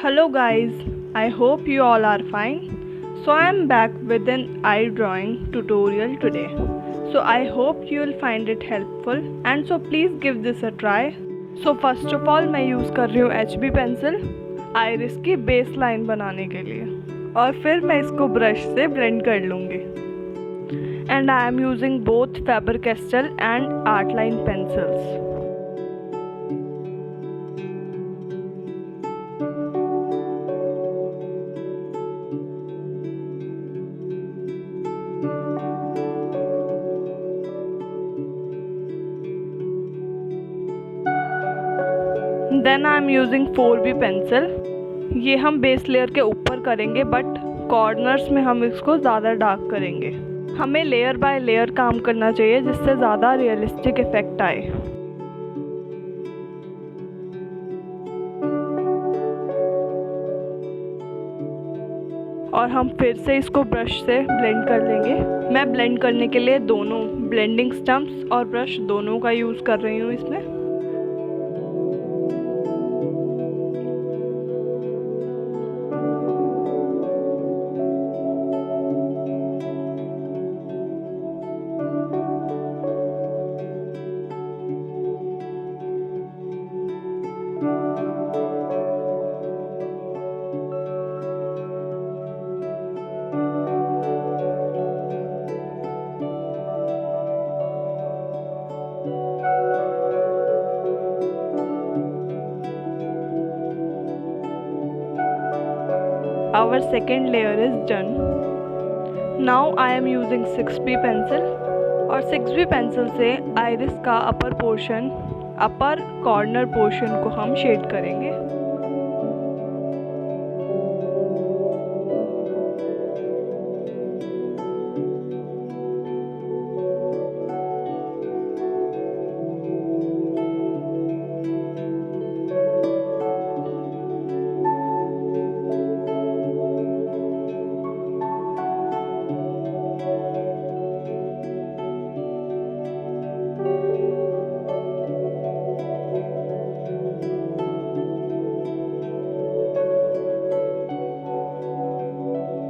Hello guys, I hope you all are fine. So I am back with an eye drawing tutorial today. So I hope you will find it helpful and so please give this a try. So first of all मैं use कर रही हूँ HB pencil iris की base line बनाने के लिए और फिर मैं इसको ब्रश से ब्लेंड कर लूँगी. And I am using both Faber-Castell and Artline pencils. Then I am using 4B pencil. ये हम बेस लेयर के ऊपर करेंगे बट कॉर्नर्स में हम इसको ज़्यादा डार्क करेंगे. हमें लेयर बाय लेयर काम करना चाहिए जिससे ज़्यादा रियलिस्टिक इफ़ेक्ट आए. और हम फिर से इसको ब्रश से ब्लेंड कर लेंगे. मैं ब्लेंड करने के लिए दोनों ब्लेंडिंग स्टम्प्स और ब्रश दोनों का यूज़ कर रही हूँ इसमें. Our second layer is done. Now I am using 6B pencil और 6B पेंसिल से आइरिस का अपर कॉर्नर पोर्शन को हम शेड करेंगे.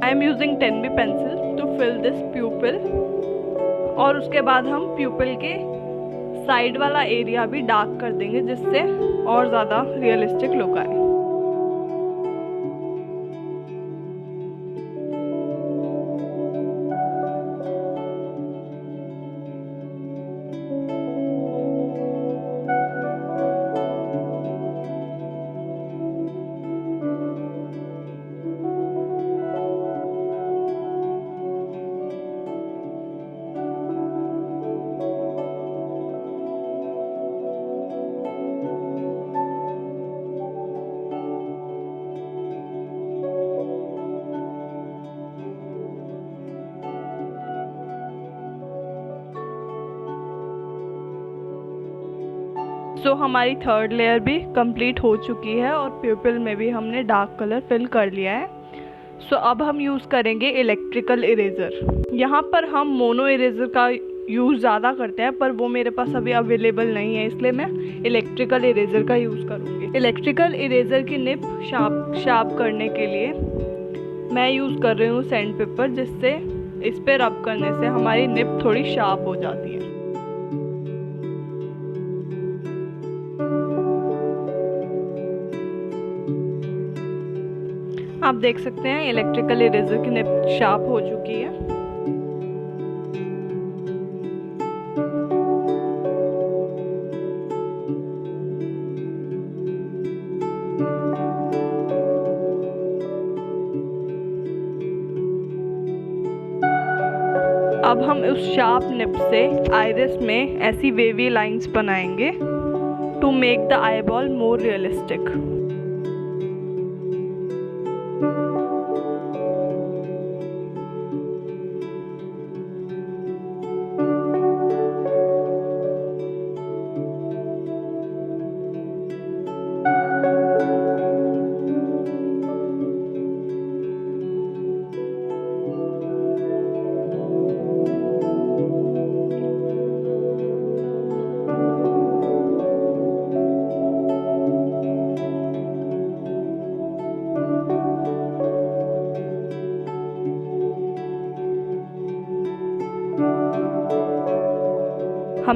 I am using 10B pencil to fill this pupil. और उसके बाद हम प्यूपिल के साइड वाला एरिया भी डार्क कर देंगे जिससे और ज़्यादा रियलिस्टिक लुक आए. सो हमारी थर्ड लेयर भी कंप्लीट हो चुकी है और प्यूपिल में भी हमने डार्क कलर फिल कर लिया है. सो अब हम यूज़ करेंगे इलेक्ट्रिकल इरेज़र. यहाँ पर हम मोनो इरेज़र का यूज़ ज़्यादा करते हैं पर वो मेरे पास अभी अवेलेबल नहीं है इसलिए मैं इलेक्ट्रिकल इरेज़र का यूज़ करूँगी. इलेक्ट्रिकल इरेज़र की निप शार्प करने के लिए मैं यूज़ कर रही हूँ सैंड पेपर जिससे इस पर रब करने से हमारी निप थोड़ी शार्प हो जाती है. आप देख सकते हैं इलेक्ट्रिकल इरेज़र की निप शार्प हो चुकी है. अब हम उस शार्प निप से आइरिस में ऐसी वेवी लाइंस बनाएंगे to make the eyeball more realistic.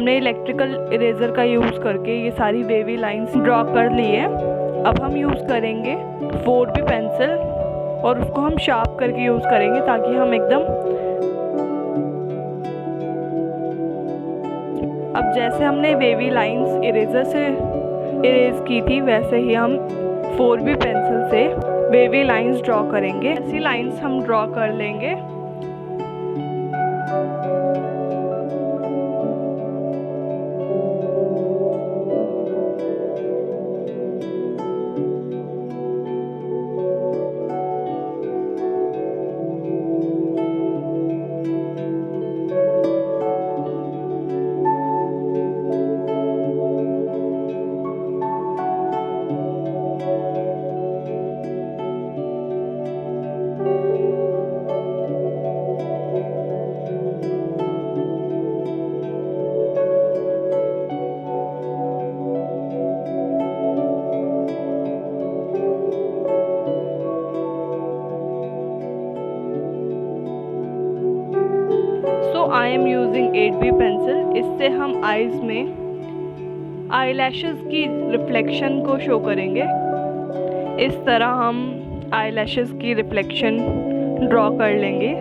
हमने इलेक्ट्रिकल इरेज़र का यूज़ करके ये सारी वेवी लाइंस ड्रॉ कर ली है। अब हम यूज़ करेंगे 4B पेंसिल और उसको हम शार्प करके यूज़ करेंगे ताकि हम एकदम, अब जैसे हमने वेवी लाइंस इरेज़र से इरेज़ की थी वैसे ही हम 4B पेंसिल से वेवी लाइंस ड्रॉ करेंगे। ऐसी लाइंस हम ड्रॉ कर लेंगे। आई एम यूजिंग 8B पेंसिल। इससे हम आईज में आई लैशेज़ की रिफ्लेक्शन को शो करेंगे। इस तरह हम आई लैशेज़ की रिफ्लेक्शन ड्रॉ कर लेंगे।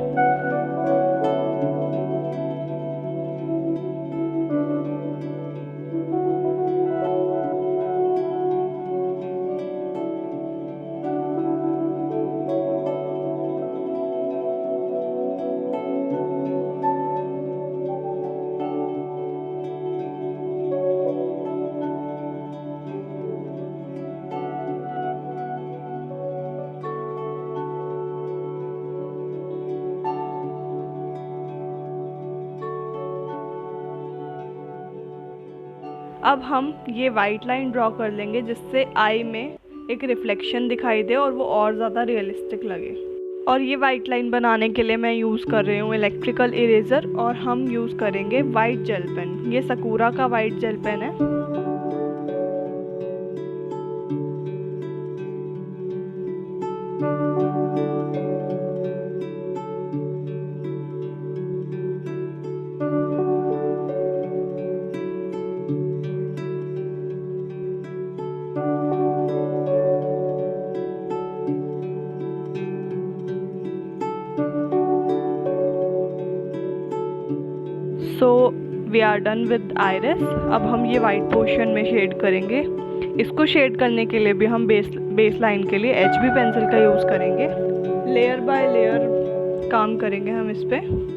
अब हम ये वाइट लाइन ड्रॉ कर लेंगे जिससे आई में एक रिफ्लेक्शन दिखाई दे और वो और ज़्यादा रियलिस्टिक लगे। और ये वाइट लाइन बनाने के लिए मैं यूज़ कर रही हूँ इलेक्ट्रिकल इरेज़र और हम यूज़ करेंगे वाइट जेल पेन। ये सकूरा का वाइट जेल पेन है। So we are done with iris. अब हम ये वाइट पोर्शन में शेड करेंगे। इसको शेड करने के लिए भी हम बेस लाइन के लिए HB पेंसिल का यूज़ करेंगे। लेयर बाय लेयर काम करेंगे हम इस पे।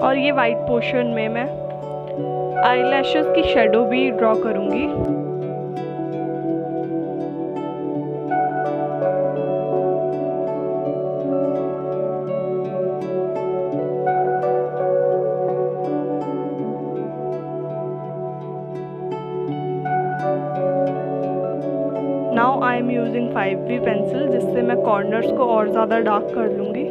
और ये वाइट पोर्शन में मैं आईलैशेस की शेडो भी ड्रॉ करूँगी। Now I am using 5B pencil जिससे मैं कॉर्नर्स को और ज़्यादा डार्क कर लूँगी।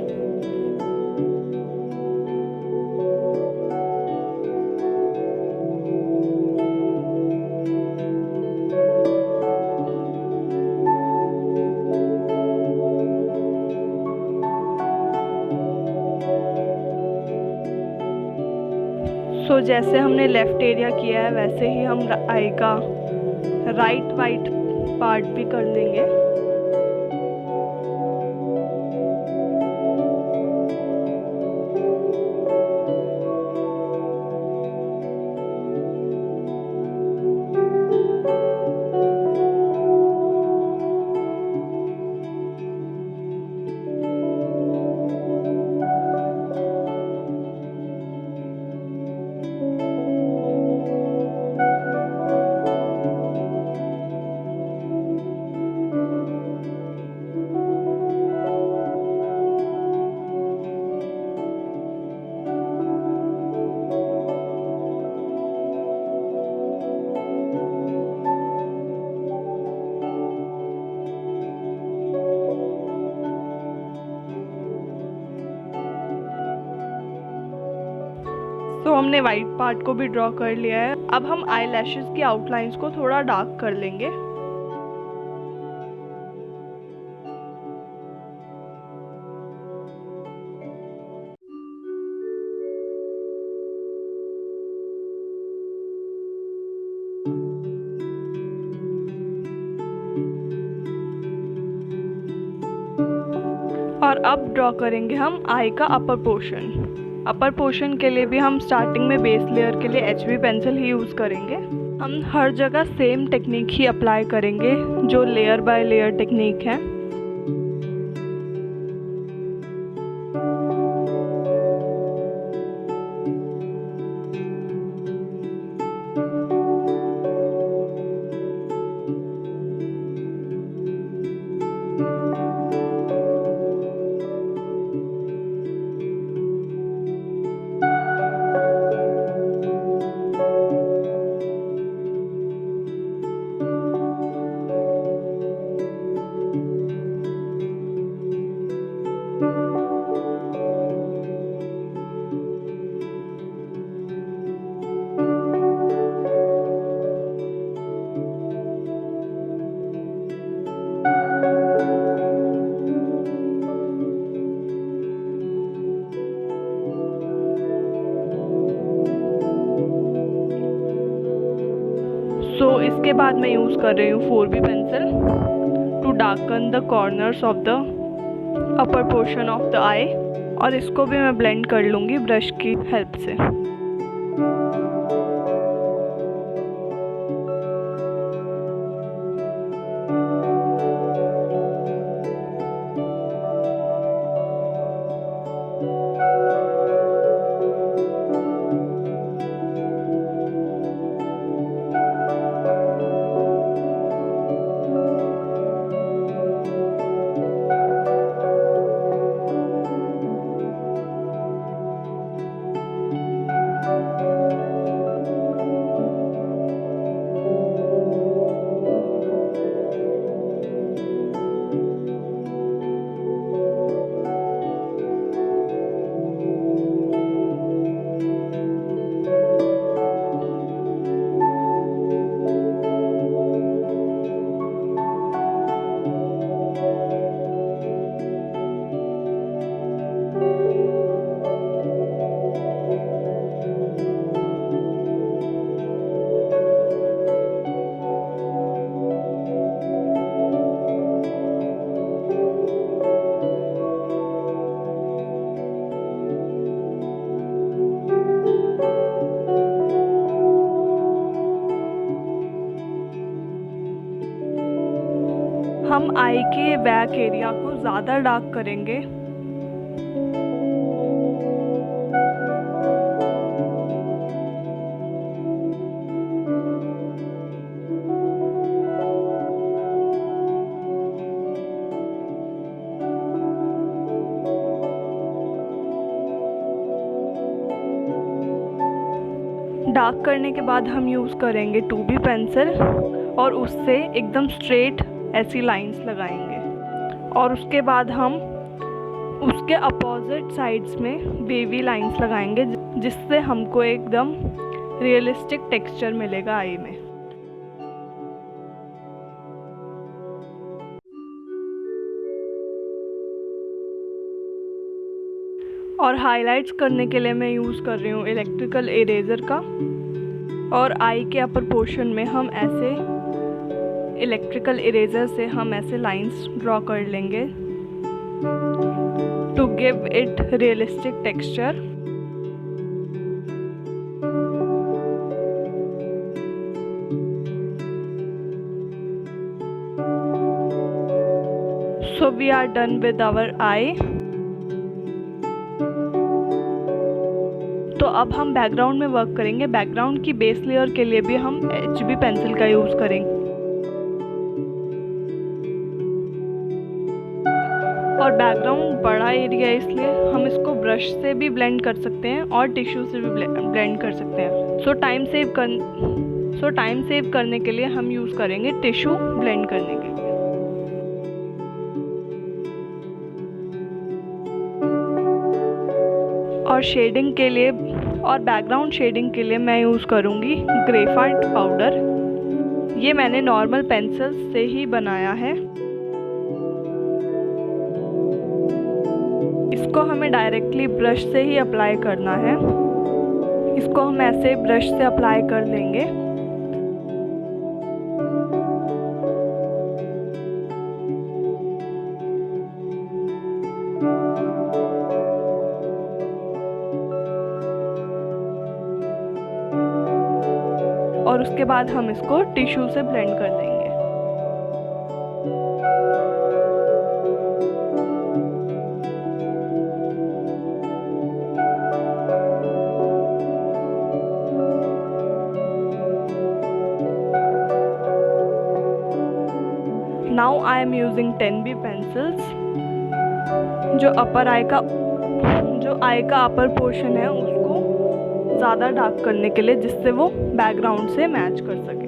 सो जैसे हमने लेफ़्ट एरिया किया है वैसे ही हम आई का राइट वाइट पार्ट भी कर लेंगे। तो हमने वाइट पार्ट को भी ड्रॉ कर लिया है। अब हम आई लैशेस की आउटलाइंस को थोड़ा डार्क कर लेंगे। और अब ड्रॉ करेंगे हम आई का अपर पोर्शन। अपर पोर्शन के लिए भी हम स्टार्टिंग में बेस लेयर के लिए HB पेंसिल ही यूज़ करेंगे। हम हर जगह सेम टेक्निक ही अप्लाई करेंगे जो लेयर बाय लेयर टेक्निक है। इसके बाद मैं यूज़ कर रही हूँ 4B pencil to darken the corners of the upper portion of the eye, और इसको भी मैं ब्लेंड कर लूँगी ब्रश की हेल्प से। हम आई के बैक एरिया को ज़्यादा डार्क करेंगे। डार्क करने के बाद हम यूज़ करेंगे 2B पेंसिल और उससे एकदम स्ट्रेट ऐसी लाइंस लगाएंगे, और उसके बाद हम उसके अपोजिट साइड्स में वेवी लाइंस लगाएंगे जिससे हमको एकदम रियलिस्टिक टेक्सचर मिलेगा आई में। और हाइलाइट्स करने के लिए मैं यूज़ कर रही हूँ इलेक्ट्रिकल इरेज़र का, और आई के अपर पोर्शन में हम ऐसे इलेक्ट्रिकल इरेज़र से हम ऐसे लाइंस ड्रॉ कर लेंगे to give it realistic texture. So we are done with our eye। तो अब हम बैकग्राउंड में वर्क करेंगे। बैकग्राउंड की बेस लेयर के लिए भी हम HB पेंसिल का यूज़ करेंगे, और बैकग्राउंड बड़ा एरिया है इसलिए हम इसको ब्रश से भी ब्लेंड कर सकते हैं और टिश्यू से भी ब्लेंड कर सकते हैं। सो टाइम सेव करने के लिए हम यूज़ करेंगे टिश्यू ब्लेंड करने के लिए। और शेडिंग के लिए और बैकग्राउंड शेडिंग के लिए मैं यूज़ करूँगी ग्रेफाइट पाउडर। ये मैंने नॉर्मल पेंसिल से ही बनाया है। इसको हमें डायरेक्टली ब्रश से ही अप्लाई करना है। इसको हम ऐसे ब्रश से अप्लाई कर लेंगे। और उसके बाद हम इसको टिश्यू से ब्लेंड कर देंगे। Now I am using 10B pencils. जो आई का अपर पोर्शन है उसको ज़्यादा डार्क करने के लिए, जिससे वो बैकग्राउंड से मैच कर सके।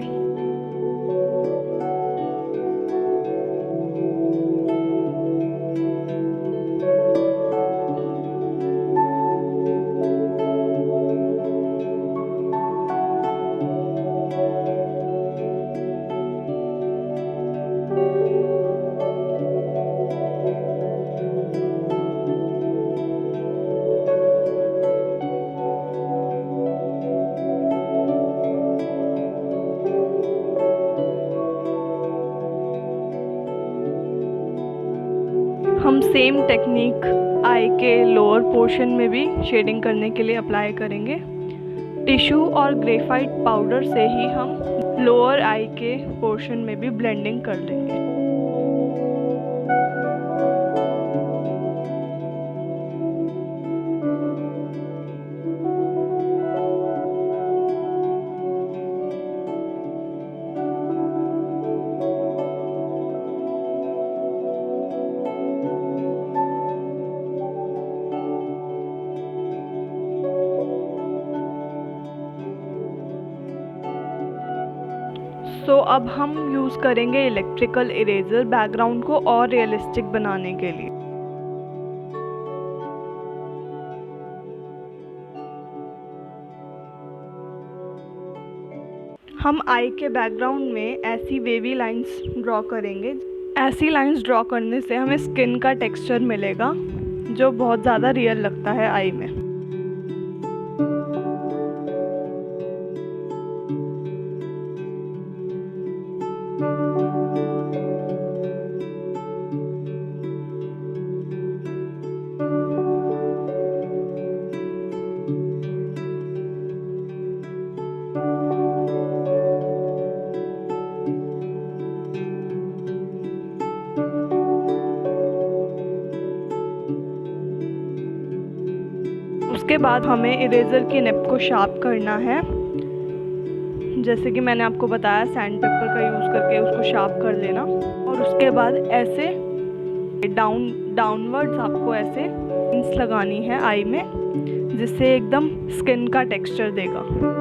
हम सेम टेक्निक आई के लोअर पोर्शन में भी शेडिंग करने के लिए अप्लाई करेंगे। टिश्यू और ग्रेफाइट पाउडर से ही हम लोअर आई के पोर्शन में भी ब्लेंडिंग कर लेंगे। सो अब हम यूज़ करेंगे इलेक्ट्रिकल इरेज़र बैकग्राउंड को और रियलिस्टिक बनाने के लिए। हम आई के बैकग्राउंड में ऐसी वेवी लाइंस ड्रॉ करेंगे। ऐसी लाइंस ड्रॉ करने से हमें स्किन का टेक्सचर मिलेगा जो बहुत ज़्यादा रियल लगता है आई में। उसके बाद हमें इरेज़र की निब को शार्प करना है। जैसे कि मैंने आपको बताया, सैंड पेपर का यूज़ करके उसको शार्प कर लेना। और उसके बाद ऐसे डाउनवर्ड्स आपको ऐसे लाइंस लगानी है आई में, जिससे एकदम स्किन का टेक्सचर देगा।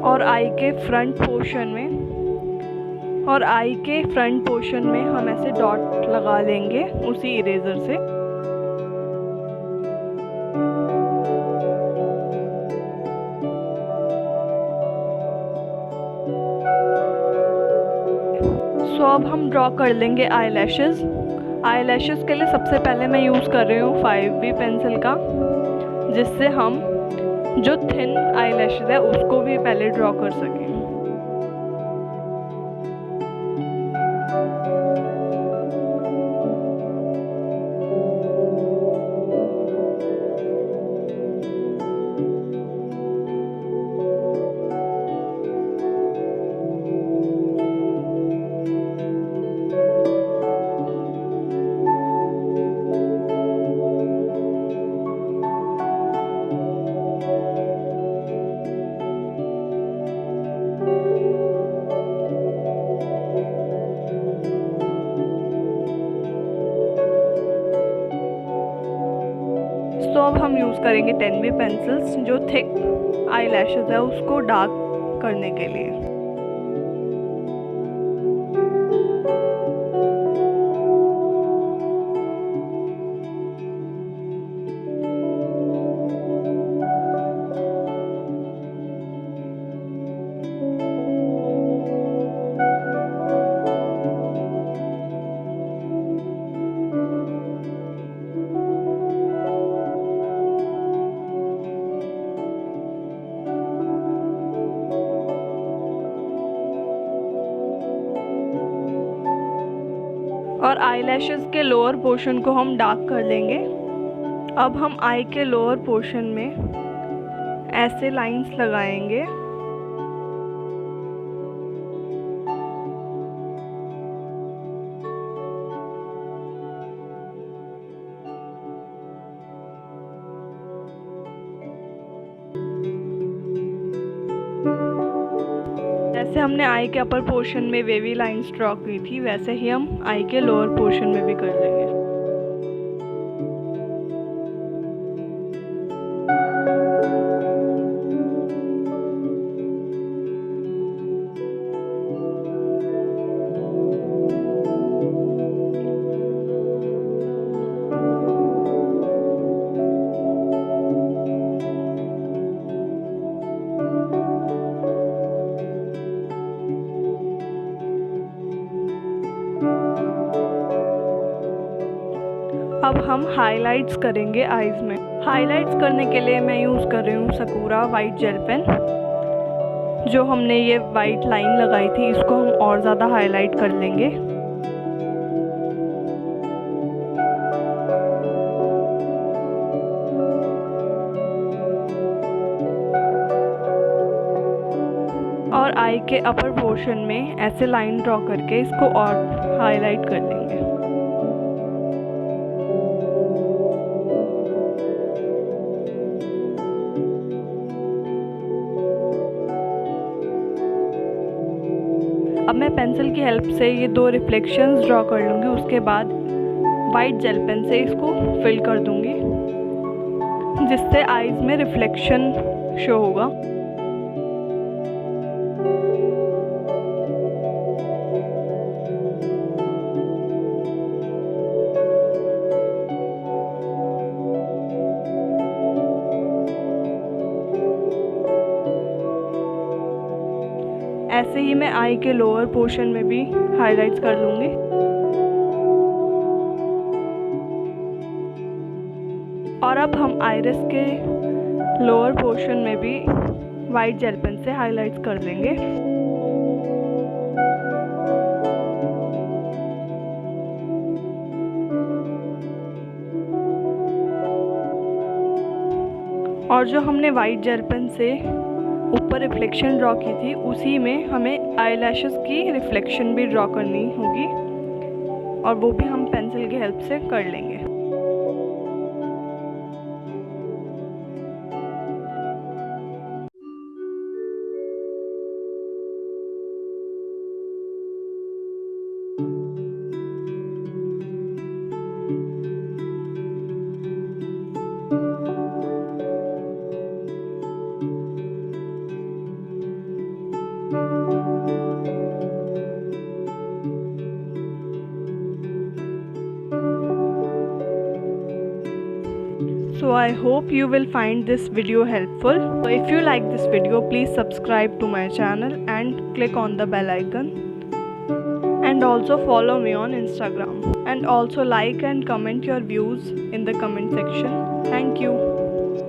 और आई के फ्रंट पोर्शन में हम ऐसे डॉट लगा लेंगे उसी इरेज़र से। सो अब हम ड्रॉ कर लेंगे आईलैशेस। आईलैशेस के लिए सबसे पहले मैं यूज़ कर रही हूँ 5B पेंसिल का, जिससे हम जो थिन आईलैशेस है उसको भी पहले ड्रॉ कर सकें। करेंगे 10B पेंसिल्स जो थिक आई लैशेज़ है उसको डार्क करने के लिए। और आई लैशेज़ के लोअर पोर्शन को हम डार्क कर लेंगे। अब हम आई के लोअर पोर्शन में ऐसे लाइंस लगाएंगे। जैसे हमने आई के अपर पोर्शन में वेवी लाइंस ड्रॉ की थी वैसे ही हम आई के लोअर पोर्शन में भी कर लेंगे। अब हम हाइलाइट्स करेंगे आईज में। हाइलाइट्स करने के लिए मैं यूज़ कर रही हूँ सकूरा वाइट जेल पेन। जो हमने ये वाइट लाइन लगाई थी इसको हम और ज़्यादा हाईलाइट कर लेंगे। और आई के अपर पोर्शन में ऐसे लाइन ड्रॉ करके इसको और हाईलाइट कर लेंगे। अब मैं पेंसिल की हेल्प से ये 2 रिफ्लेक्शंस ड्रॉ कर लूँगी। उसके बाद वाइट जेल पेन से इसको फिल कर दूँगी जिससे आईज में रिफ्लेक्शन शो होगा। ऐसे ही मैं आई के लोअर पोर्शन में भी हाइलाइट्स कर लूँगी। और अब हम आइरिस के लोअर पोर्शन में भी वाइट जेल पेन से हाइलाइट्स कर लेंगे। और जो हमने वाइट जेल पेन से ऊपर रिफ्लेक्शन ड्रॉ की थी उसी में हमें आई लैशेज़ की रिफ्लेक्शन भी ड्रॉ करनी होगी और वो भी हम पेंसिल की हेल्प से कर लेंगे। So I hope you will find this video helpful. So if you like this video, please subscribe to my channel and click on the bell icon. And also follow me on Instagram. And also like and comment your views in the comment section. Thank you.